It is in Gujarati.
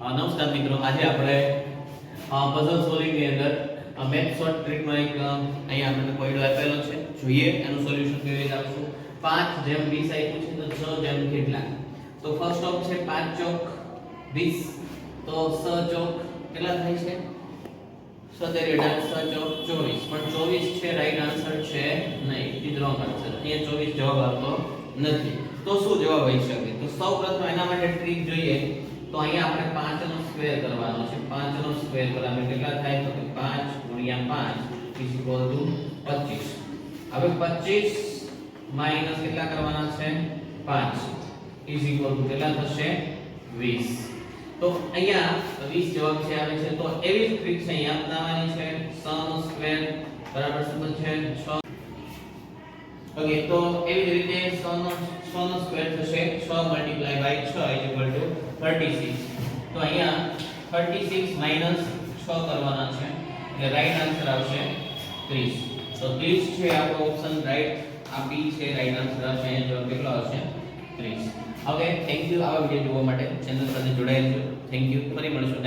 નમસ્કાર મિત્રો, આજે આપણે પઝલ સોલ્વિંગ ની અંદર મેથ શોર્ટ ટ્રીક નો એક અહીંયા આપણને કોયડો આપેલો છે. જોઈએ એનું સોલ્યુશન કેવી રીતે આપશું. 5 જેમ 20 આપ્યું છે તો 6 જેમ કેટલા. તો ફર્સ્ટ ઓપ છે 5 ચોક 20, તો 6 ચોક કેટલા થાય છે 17 6 ચોક 24, પણ 24 છે રાઈટ આન્સર છે નહીં, ઇટ ઇઝ રોંગ આન્સર. અહીંયા 24 જવાબ આવતો નથી. તો શું જવાબ હોઈ શકે? તો સૌપ્રથમ એના માટે ટ્રીક જોઈએ. તો અહીંયા આપણે 5 નો સ્ક્વેર કરવાનો છે. 5 નો સ્ક્વેર કરાવે કેટલા થાય? તો કે 5 5 25. હવે 25 માઈનસ કેટલા કરવાના છે 5 કેટલા થશે 20. તો અહીંયા 20 જવાબ છે આવે છે. તો એવી જ ટ્રીક છે અહીંયા અપનાવવાની છે. 6 નો સ્ક્વેર બરાબર શું છે 6. ઓકે, તો એવી જ રીતે 6 નો સ્ક્વેર થશે 6 * 6 36. તો અહીંયા 36 માઈનસ 6 કરવાના છે એટલે રાઈટ આન્સર આવશે 30. તો 30 છે આપણો ઓપ્શન રાઈટ. આ બી છે રાઈટ આન્સર આવશે. અહીંયા જવાબ કેટલો આવશે 30. ઓકે, થેન્ક યુ આવા વિડિયો જોવા માટે. ચેનલ સાથે જોડાયેલ છો. Thank you. ફરી મળીશું.